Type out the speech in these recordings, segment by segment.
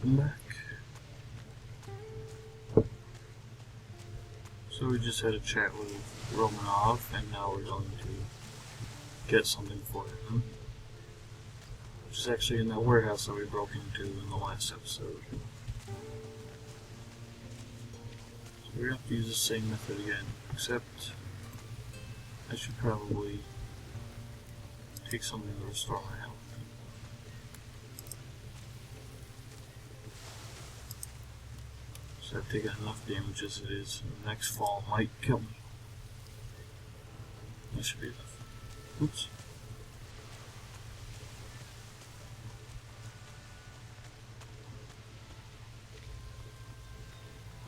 Welcome back. So we just had a chat with Romanov, and now we're going to get something for him. Which is actually in that warehouse that we broke into in the last episode. So we have to use the same method again, except I should probably take something to restore my health. So I've taken enough damage as it is, and the next fall might kill me. That should be enough. Oops.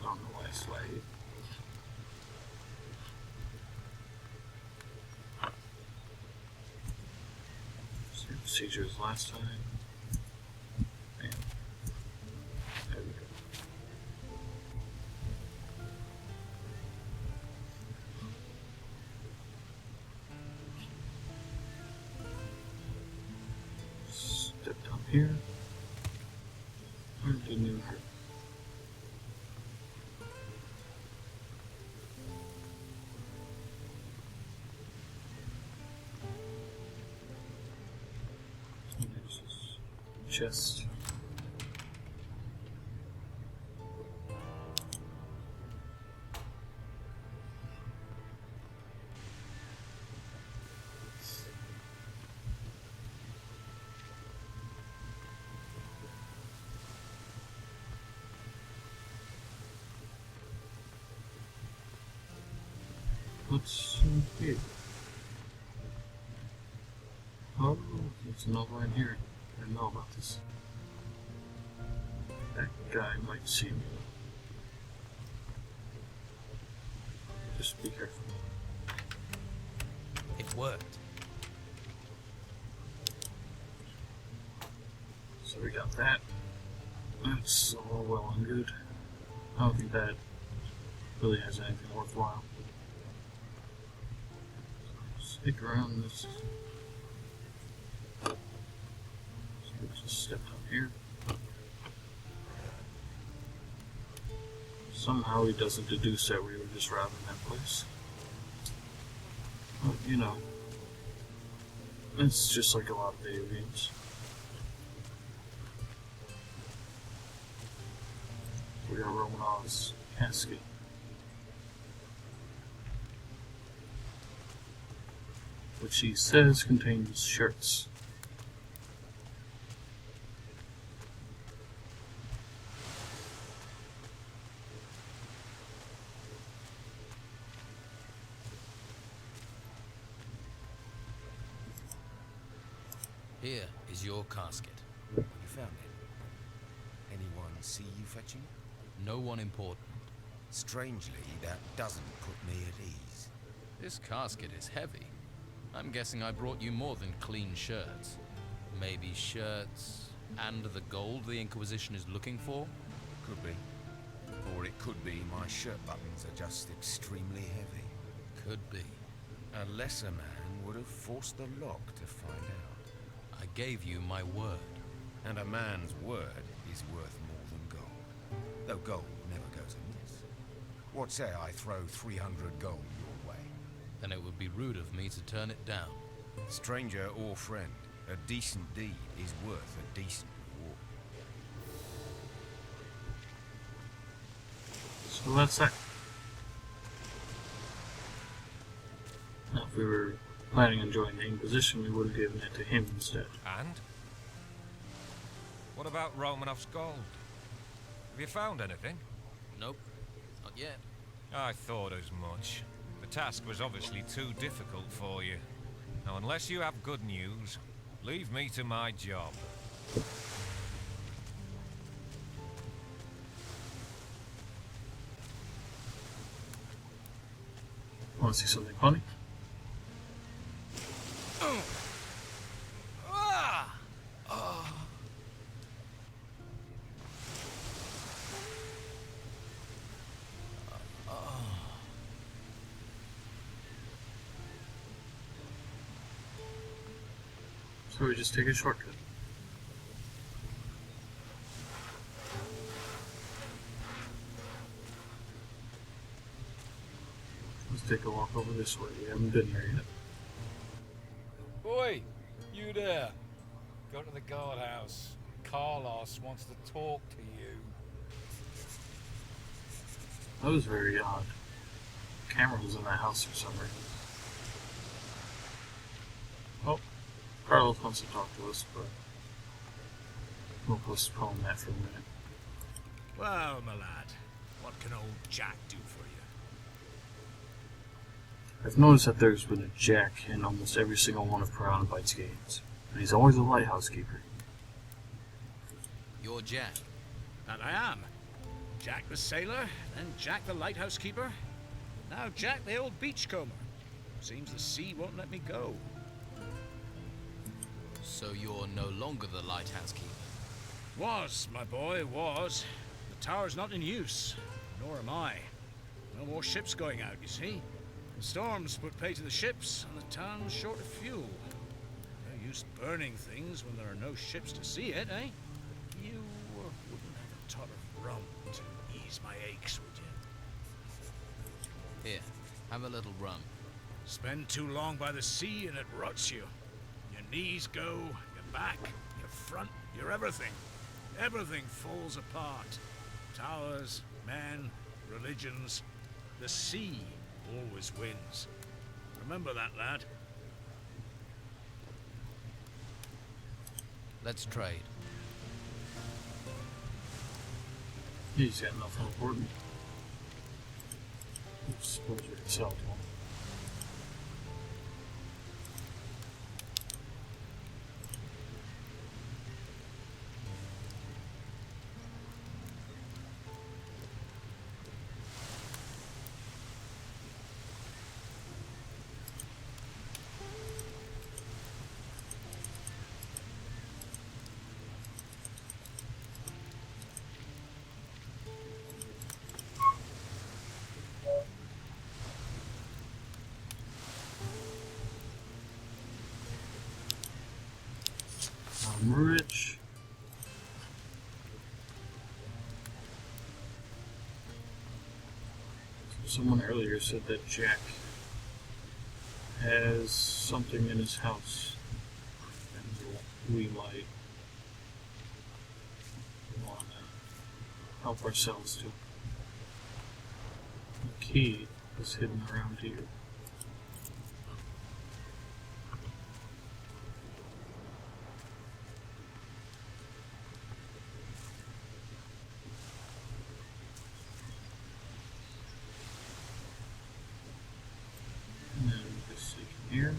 I don't know why I slide. Same procedure as last time. Bam. There we go. Step down here. Where's the new hurt? There's this chest. What's here? Oh, there's another one here. I didn't know about this. That guy might see me. Just be careful. It worked. So we got that. That's all well and good. I don't think that really has anything worthwhile. Stick around this. So we just step up here. Somehow he doesn't deduce that we were just robbing that place. Well, you know, it's just like a lot of video games. We got Romanov's casket. Which he says contains shirts. Here is your casket. You found it. Anyone see you fetching? No one important. Strangely, that doesn't put me at ease. This casket is heavy. I'm guessing I brought you more than clean shirts. Maybe shirts and the gold the Inquisition is looking for? Could be. Or it could be my shirt buttons are just extremely heavy. Could be. A lesser man would have forced the lock to find out. I gave you my word. And a man's word is worth more than gold. Though gold never goes amiss. What say I throw 300 gold your way? Then it would be rude of me to turn it down. Stranger or friend, a decent deed is worth a decent reward. So that's that. Now, if we were planning on joining the Inquisition, we would have given it to him instead. And? What about Romanov's gold? Have you found anything? Nope, not yet. I thought as much. The task was obviously too difficult for you. Now, unless you have good news, leave me to my job. Want to see something funny? So we just take a shortcut. take a walk over this way. We haven't been here yet. Oi, you there. Go to the guardhouse. Carlos wants to talk to you. That was very odd. The camera was in that house for some reason. Oh, Carlos wants to talk to us, but we'll postpone that for a minute. Well, my lad, what can old Jack do for you? I've noticed that there's been a Jack in almost every single one of Piranha Bytes games, and he's always a lighthouse keeper. You're Jack. And I am. Jack the sailor, then Jack the lighthouse keeper, now Jack the old beachcomber. Seems the sea won't let me go. So you're no longer the lighthouse keeper. Was, my boy, was. The tower's not in use, nor am I. No more ships going out, you see. The storms put pay to the ships, and the town's short of fuel. No use burning things when there are no ships to see it, eh? You wouldn't have a tot of rum to ease my aches, would you? Here, have a little rum. Spend too long by the sea and it rots you. Your knees go, your back, your front, your everything. Everything falls apart. Towers, men, religions. The sea always wins. Remember that, lad. Let's trade. He's got nothing important. I suppose we could sell to him. I'm rich. Someone earlier said that Jack has something in his house, and we might want to help ourselves to. The key is hidden around here. Here.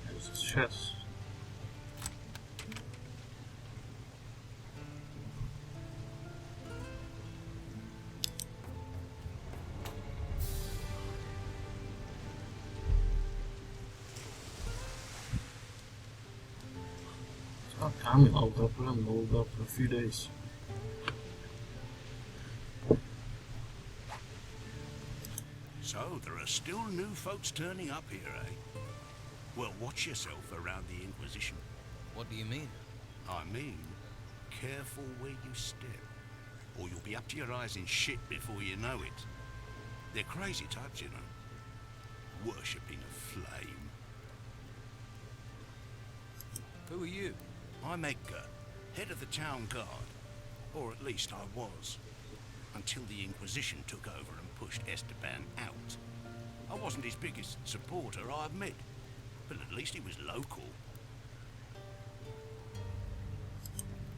There's his chest. It's about time we leveled up. We haven't leveled up in a few days. So, there are still new folks turning up here, eh? Well, watch yourself around the Inquisition. What do you mean? I mean, careful where you step, or you'll be up to your eyes in shit before you know it. They're crazy types, you know. Worshipping a flame. Who are you? I'm Edgar, head of the town guard. Or at least I was. Until the Inquisition took over and pushed Esteban out. I wasn't his biggest supporter, I admit. But at least he was local.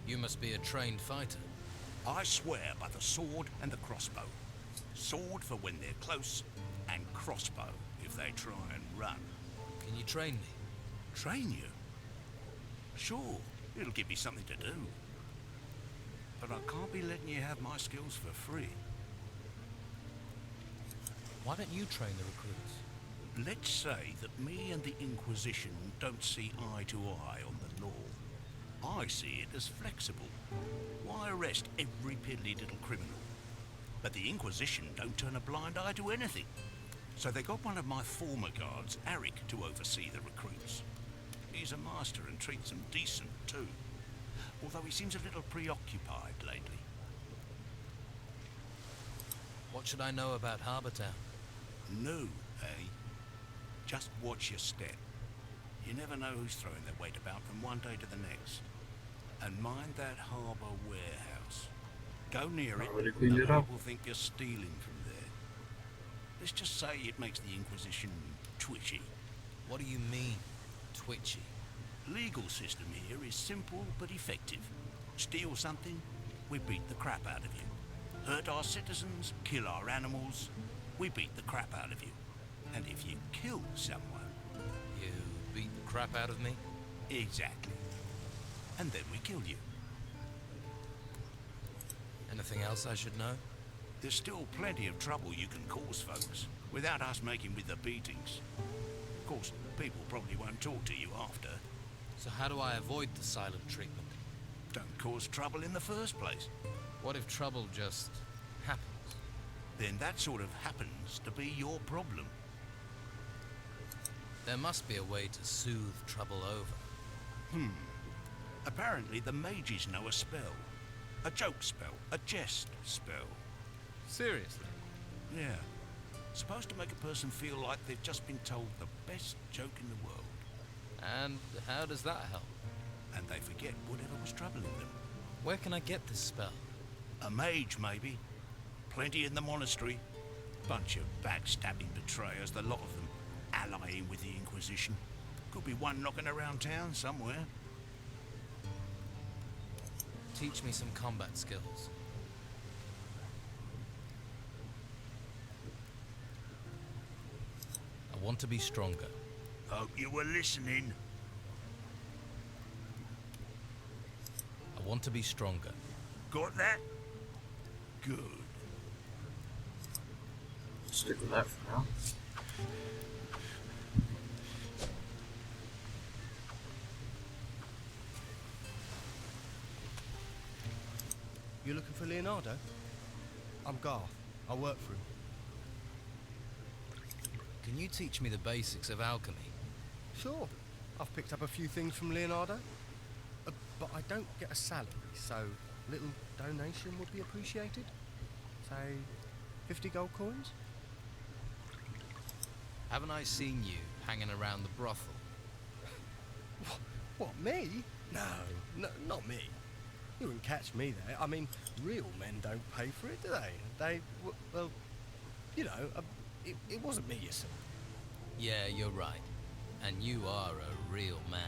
You must be a trained fighter. I swear by the sword and the crossbow. Sword for when they're close, and crossbow if they try and run. Can you train me? Train you? Sure, it'll give me something to do. But I can't be letting you have my skills for free. Why don't you train the recruits? Let's say that me and the Inquisition don't see eye to eye on the law. I see it as flexible. Why arrest every piddly little criminal? But the Inquisition don't turn a blind eye to anything. So they got one of my former guards, Arik, to oversee the recruits. He's a master and treats them decent too. Although he seems a little preoccupied lately. What should I know about Harbour Town? New, eh? Just watch your step. You never know who's throwing their weight about from one day to the next. And mind that harbour warehouse. Go near it, Already cleaned it up. people think you're stealing from there. Let's just say it makes the Inquisition twitchy. What do you mean, twitchy? Legal system here is simple but effective. Steal something, we beat the crap out of you. Hurt our citizens, kill our animals, we beat the crap out of you. And if you kill someone... You beat the crap out of me? Exactly. And then we kill you. Anything else I should know? There's still plenty of trouble you can cause folks, without us making with the beatings. Of course, people probably won't talk to you after. So how do I avoid the silent treatment? Don't cause trouble in the first place. What if trouble just happens? Then that sort of happens to be your problem. There must be a way to soothe trouble over. Apparently the mages know a spell. A joke spell, a jest spell. Seriously? Yeah. Supposed to make a person feel like they've just been told the best joke in the world. And how does that help? And they forget whatever was troubling them. Where can I get this spell? A mage, maybe. Plenty in the monastery. Bunch of backstabbing betrayers, the lot of them, allying with the Inquisition. Could be one knocking around town somewhere. Teach me some combat skills. I want to be stronger. Hope you were listening. I want to be stronger. Got that? Good. Stick with that for now. You looking for Leonardo? I'm Garth. I work for him. Can you teach me the basics of alchemy? Sure. I've picked up a few things from Leonardo. But I don't get a salary, so a little donation would be appreciated. Say, 50 gold coins? Haven't I seen you hanging around the brothel? What, me? No, not me. You wouldn't catch me there. I mean, real men don't pay for it, do they? Well, you know, it wasn't me, you see. Yeah, you're right. And you are a real man.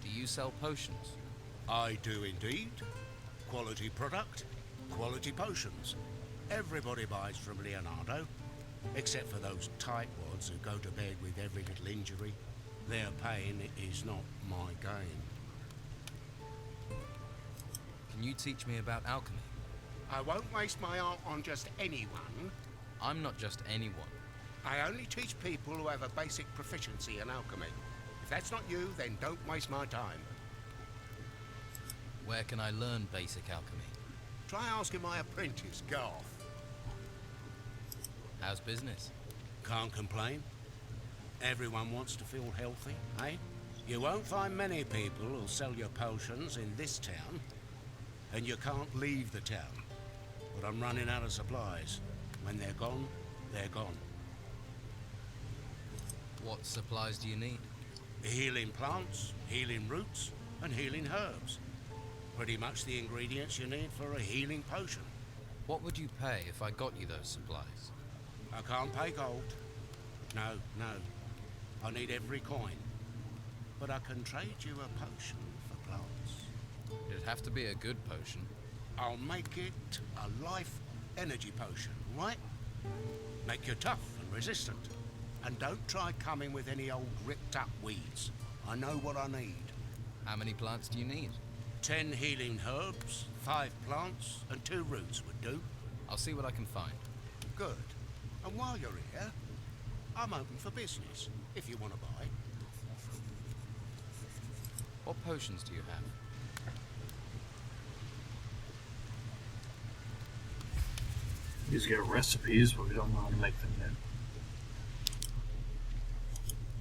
Do you sell potions? I do indeed. Quality product, quality potions. Everybody buys from Leonardo, except for those tightwads who go to bed with every little injury. Their pain is not my gain. Can you teach me about alchemy? I won't waste my art on just anyone. I'm not just anyone. I only teach people who have a basic proficiency in alchemy. If that's not you, then don't waste my time. Where can I learn basic alchemy? Try asking my apprentice, Garth. How's business? Can't complain. Everyone wants to feel healthy, eh? You won't find many people who'll sell your potions in this town, and you can't leave the town. But I'm running out of supplies. When they're gone, they're gone. What supplies do you need? Healing plants, healing roots, and healing herbs. Pretty much the ingredients you need for a healing potion. What would you pay if I got you those supplies? I can't pay gold. No. I need every coin. But I can trade you a potion for plants. It'd have to be a good potion. I'll make it a life energy potion, right? Make you tough and resistant. And don't try coming with any old ripped up weeds. I know what I need. How many plants do you need? 10 healing herbs, 5 plants, and 2 roots would do. I'll see what I can find. Good. And while you're here, I'm open for business, if you want to buy. What potions do you have? These get recipes, but we don't know how to make them yet.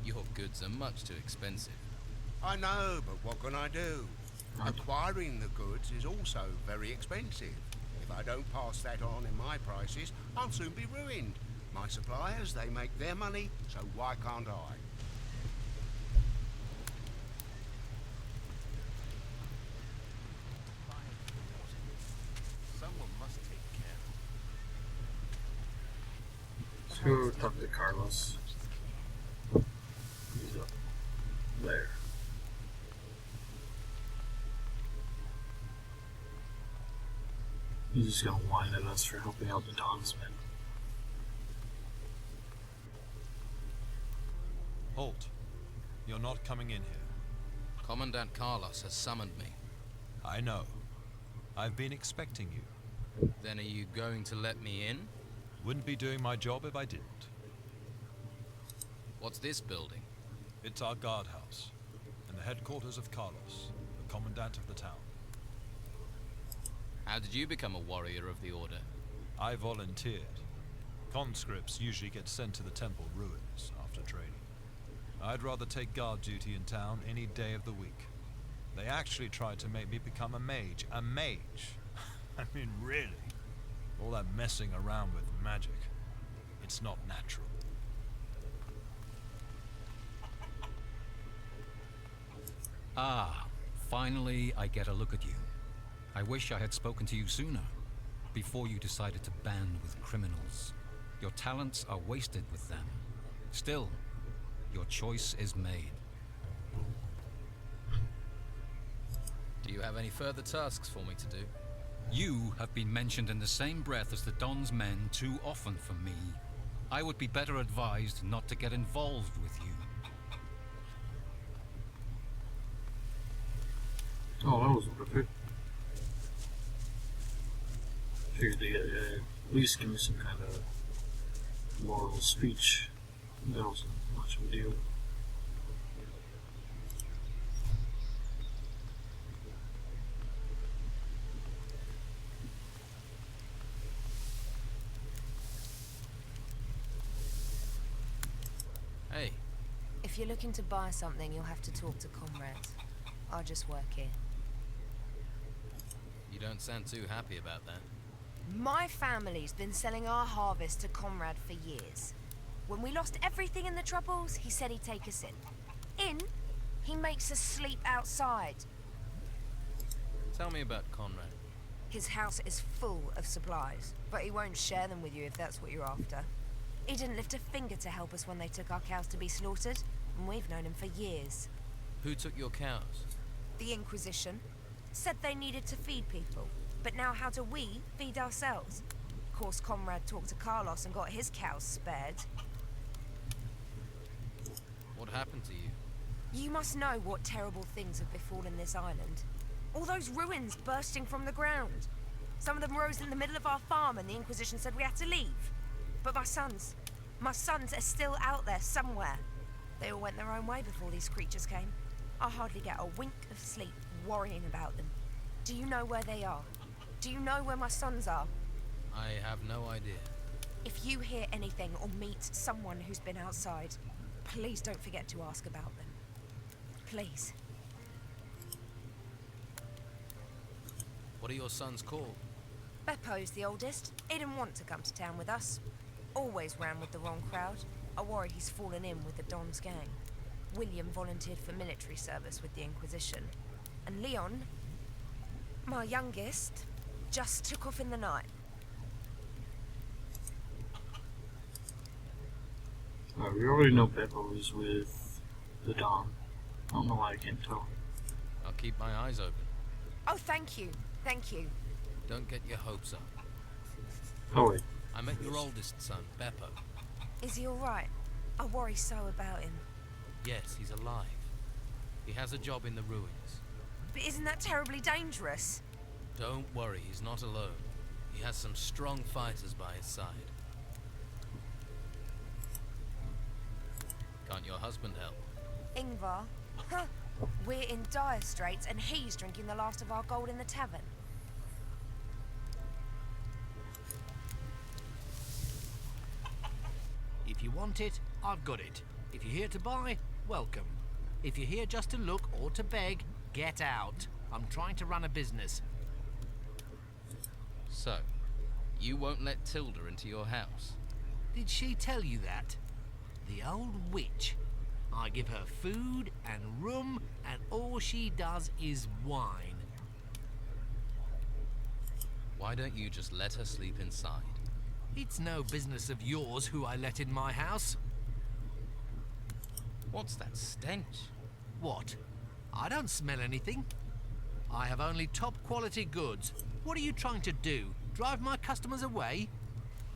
Your goods are much too expensive. I know, but what can I do? Acquiring the goods is also very expensive. If I don't pass that on in my prices, I'll soon be ruined. My suppliers, they make their money, so why can't I? Someone must take care. Let's go talk to Carlos. He's up there. He's just gonna whine at us for helping out the Dawn's men. Halt. You're not coming in here. Commandant Carlos has summoned me. I know. I've been expecting you. Then are you going to let me in? Wouldn't be doing my job if I didn't. What's this building? It's our guardhouse, and the headquarters of Carlos, the commandant of the town. How did you become a warrior of the Order? I volunteered. Conscripts usually get sent to the temple ruins after training. I'd rather take guard duty in town any day of the week. They actually tried to make me become a mage. A mage? I mean, really? All that messing around with magic. It's not natural. Ah, finally I get a look at you. I wish I had spoken to you sooner, before you decided to band with criminals. Your talents are wasted with them. Still, your choice is made. Do you have any further tasks for me to do? You have been mentioned in the same breath as the Don's men too often for me. I would be better advised not to get involved with you. Oh, that was perfect. Figured they at least give me some kind of moral speech. That wasn't much of a deal. Hey, If you're looking to buy something, you'll have to talk to comrades. I just work here. you don't sound too happy about that. My family's been selling our harvest to Comrade for years. When we lost everything in the Troubles, he said he'd take us in. In? He makes us sleep outside. Tell me about Conrad. His house is full of supplies, but he won't share them with you if that's what you're after. He didn't lift a finger to help us when they took our cows to be slaughtered, and we've known him for years. Who took your cows? The Inquisition said they needed to feed people, but now how do we feed ourselves? Of course, Conrad talked to Carlos and got his cows spared. What happened to you? You must know what terrible things have befallen this island. All those ruins bursting from the ground. Some of them rose in the middle of our farm and the Inquisition said we had to leave. But my sons are still out there somewhere. They all went their own way before these creatures came. I hardly get a wink of sleep worrying about them. Do you know where they are? Do you know where my sons are? I have no idea. If you hear anything or meet someone who's been outside, please don't forget to ask about them. Please. What are your sons called? Beppo's the oldest. He didn't want to come to town with us. Always ran with the wrong crowd. I worry he's fallen in with the Don's gang. William volunteered for military service with the Inquisition. And Leon, my youngest, just took off in the night. We already know Beppo is with the Dawn. I don't know why I can't tell. I'll keep my eyes open. Oh, thank you. Thank you. Don't get your hopes up. Oh wait. I met your oldest son, Beppo. Is he alright? I worry so about him. Yes, he's alive. He has a job in the ruins. But isn't that terribly dangerous? Don't worry, he's not alone. He has some strong fighters by his side. Can't your husband help? Ingvar? Huh. We're in dire straits and he's drinking the last of our gold in the tavern. If you want it, I've got it. If you're here to buy, welcome. If you're here just to look or to beg, get out. I'm trying to run a business. So, you won't let Tilda into your house? Did she tell you that? The old witch. I give her food and room, and all she does is whine. Why don't you just let her sleep inside? It's no business of yours who I let in my house. What's that stench? What? I don't smell anything. I have only top quality goods. What are you trying to do? Drive my customers away?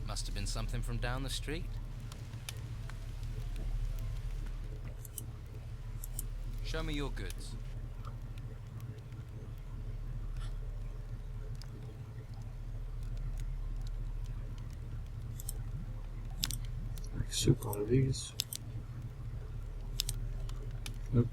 Must have been something from down the street. Show me your goods. Make soup out of these. Nope.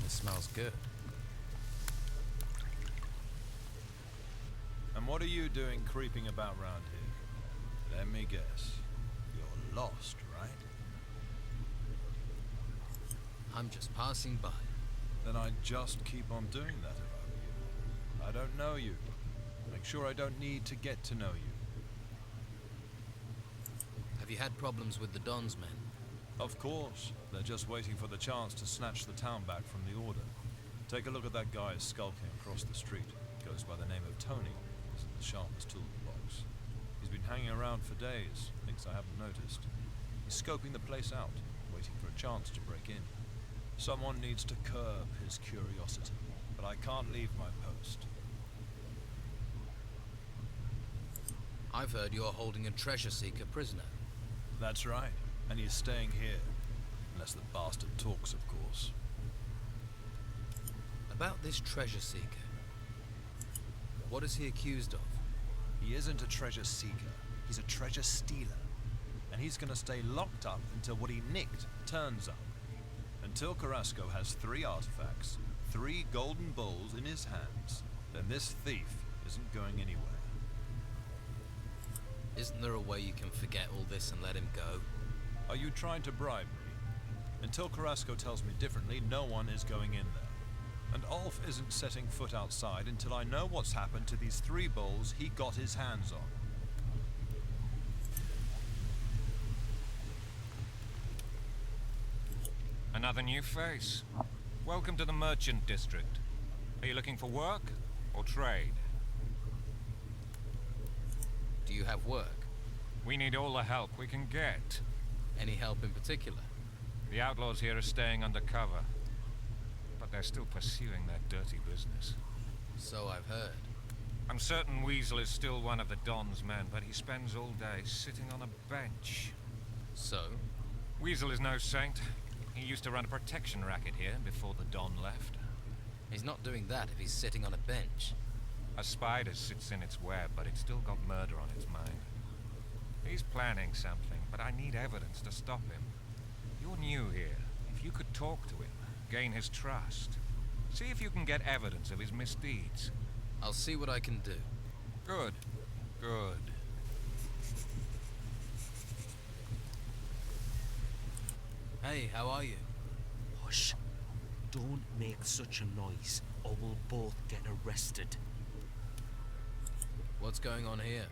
This smells good. And what are you doing creeping about round here? Let me guess. You're lost, right? I'm just passing by. Then I'd just keep on doing that if I were you. I don't know you. Make sure I don't need to get to know you. Have you had problems with the Don's men? Of course. They're just waiting for the chance to snatch the town back from the Order. Take a look at that guy skulking across the street. Goes by the name of Tony. Isn't the sharpest tool in the box. He's been hanging around for days. Things I haven't noticed. He's scoping the place out, waiting for a chance to break in. Someone needs to curb his curiosity, but I can't leave my post. I've heard you're holding a treasure seeker prisoner. That's right, and he's staying here. Unless the bastard talks, of course. About this treasure seeker, what is he accused of? He isn't a treasure seeker, he's a treasure stealer. And he's gonna stay locked up until what he nicked turns up. Until Carrasco has 3 artifacts, 3 golden bowls in his hands, then this thief isn't going anywhere. Isn't there a way you can forget all this and let him go? Are you trying to bribe me? Until Carrasco tells me differently, no one is going in there. And Ulf isn't setting foot outside until I know what's happened to these 3 bowls he got his hands on. Another new face. Welcome to the Merchant District. Are you looking for work or trade? Do you have work? We need all the help we can get. Any help in particular? The outlaws here are staying undercover, but they're still pursuing their dirty business. So I've heard. I'm certain Weasel is still one of the Don's men, but he spends all day sitting on a bench. So? Weasel is no saint. He used to run a protection racket here before the Don left. He's not doing that if he's sitting on a bench. A spider sits in its web, but it's still got murder on its mind. He's planning something, but I need evidence to stop him. You're new here. If you could talk to him, gain his trust, see if you can get evidence of his misdeeds. I'll see what I can do. Good. Good. Hey, how are you? Hush. Don't make such a noise, or we'll both get arrested. What's going on here?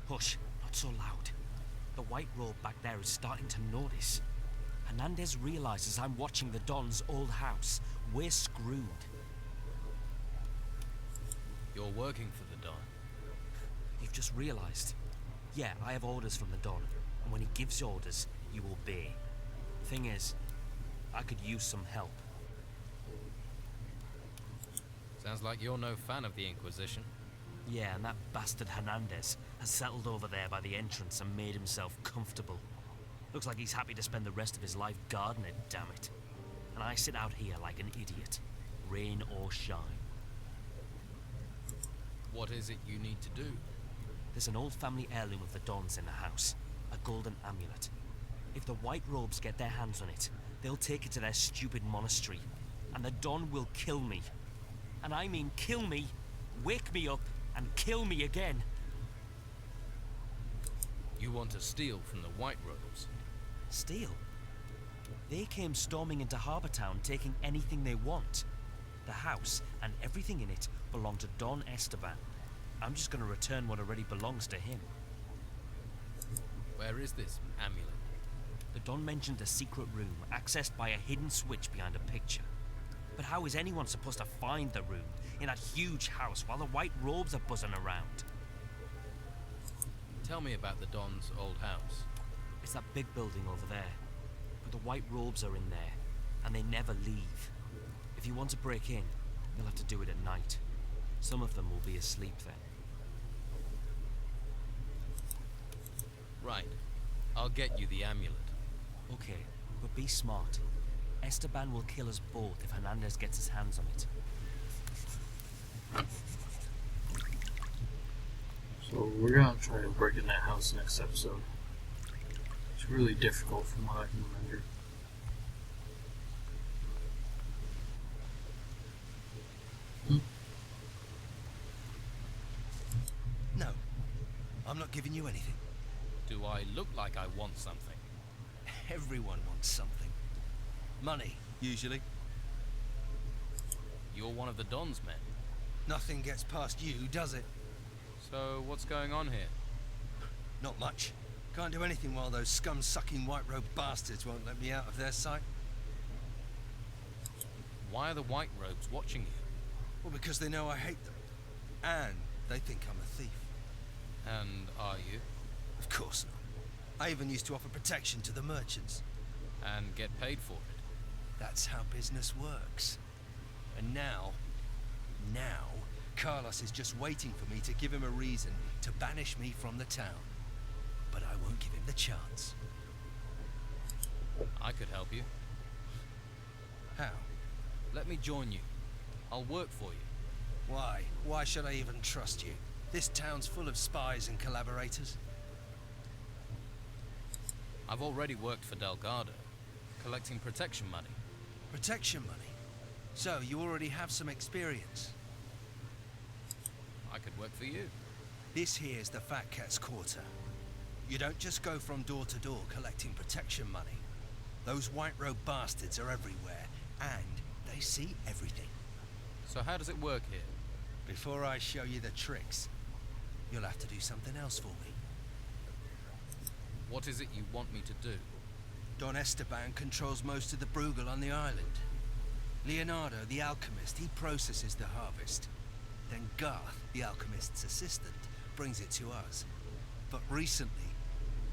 Hush, not so loud. The white robe back there is starting to notice. Hernandez realizes I'm watching the Don's old house. We're screwed. You're working for the Don. You've just realized. Yeah, I have orders from the Don, and when he gives orders, you obey. Thing is, I could use some help. Sounds like you're no fan of the Inquisition. Yeah, and that bastard Hernandez has settled over there by the entrance and made himself comfortable. Looks like he's happy to spend the rest of his life guarding it, damn it. And I sit out here like an idiot, rain or shine. What is it you need to do? There's an old family heirloom of the Dons in the house, a golden amulet. If the white robes get their hands on it, they'll take it to their stupid monastery, and the Don will kill me. And I mean kill me, wake me up, and kill me again. You want to steal from the White Robes? Steal? They came storming into Harbour Town, taking anything they want. The house and everything in it belong to Don Esteban. I'm just going to return what already belongs to him. Where is this amulet? The Don mentioned a secret room accessed by a hidden switch behind a picture. But how is anyone supposed to find the room in that huge house while the White Robes are buzzing around? Tell me about the Don's old house. It's that big building over there. But the White Robes are in there, and they never leave. If you want to break in, you'll have to do it at night. Some of them will be asleep then. Right. I'll get you the amulet. Okay, but be smart. Esteban will kill us both if Hernandez gets his hands on it. So we're gonna try to break in that house next episode. It's really difficult from what I can remember. No, I'm not giving you anything. Do I look like I want something? Everyone wants something. Money, usually. You're one of the Don's men. Nothing gets past you, does it? So what's going on here? Not much. Can't do anything while those scum-sucking white-robe bastards won't let me out of their sight. Why are the White Robes watching you? Well, because they know I hate them. And they think I'm a thief. And are you? Of course not. I even used to offer protection to the merchants. And get paid for it? That's how business works. And now, Carlos is just waiting for me to give him a reason to banish me from the town. But I won't give him the chance. I could help you. How? Let me join you. I'll work for you. Why? Why should I even trust you? This town's full of spies and collaborators. I've already worked for Delgado, collecting protection money. Protection money? So, you already have some experience? I could work for you. This here's the Fat Cat's Quarter. You don't just go from door to door collecting protection money. Those white-robe bastards are everywhere, and they see everything. So how does it work here? Before I show you the tricks, you'll have to do something else for me. What is it you want me to do? Don Esteban controls most of the Bruegel on the island. Leonardo, the alchemist, he processes the harvest. Then Garth, the alchemist's assistant, brings it to us. But recently,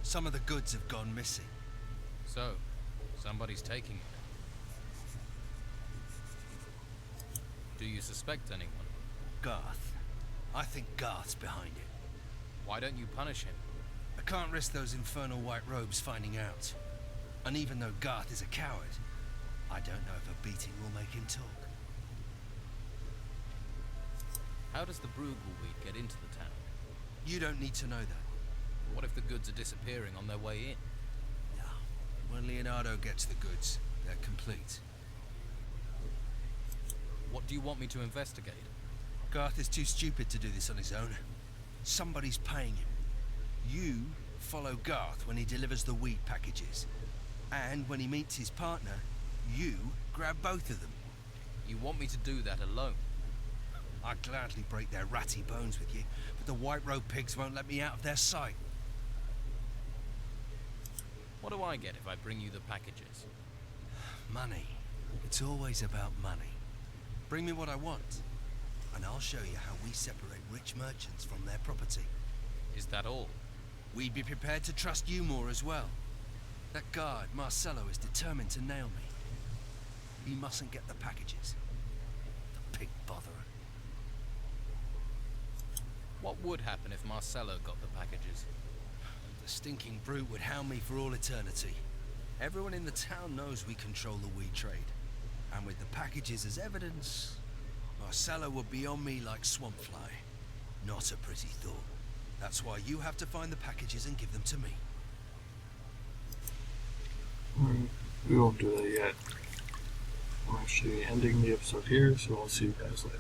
some of the goods have gone missing. So, somebody's taking it. Do you suspect anyone? Garth. I think Garth's behind it. Why don't you punish him? I can't risk those infernal white robes finding out. And even though Garth is a coward, I don't know if a beating will make him talk. How does the Bruegel wheat get into the town? You don't need to know that. What if the goods are disappearing on their way in? No. When Leonardo gets the goods, they're complete. What do you want me to investigate? Garth is too stupid to do this on his own. Somebody's paying him. You follow Garth when he delivers the wheat packages. And when he meets his partner, you grab both of them. You want me to do that alone? I'd gladly break their ratty bones with you, but the white-robe pigs won't let me out of their sight. What do I get if I bring you the packages? Money. It's always about money. Bring me what I want, and I'll show you how we separate rich merchants from their property. Is that all? We'd be prepared to trust you more as well. That guard, Marcelo, is determined to nail me. He mustn't get the packages. The pig botherer. What would happen if Marcelo got the packages? The stinking brute would hound me for all eternity. Everyone in the town knows we control the wheat trade. And with the packages as evidence, Marcelo would be on me like swampfly. Not a pretty thought. That's why you have to find the packages and give them to me. We won't do that yet. actually ending the episode here, so I'll see you guys later.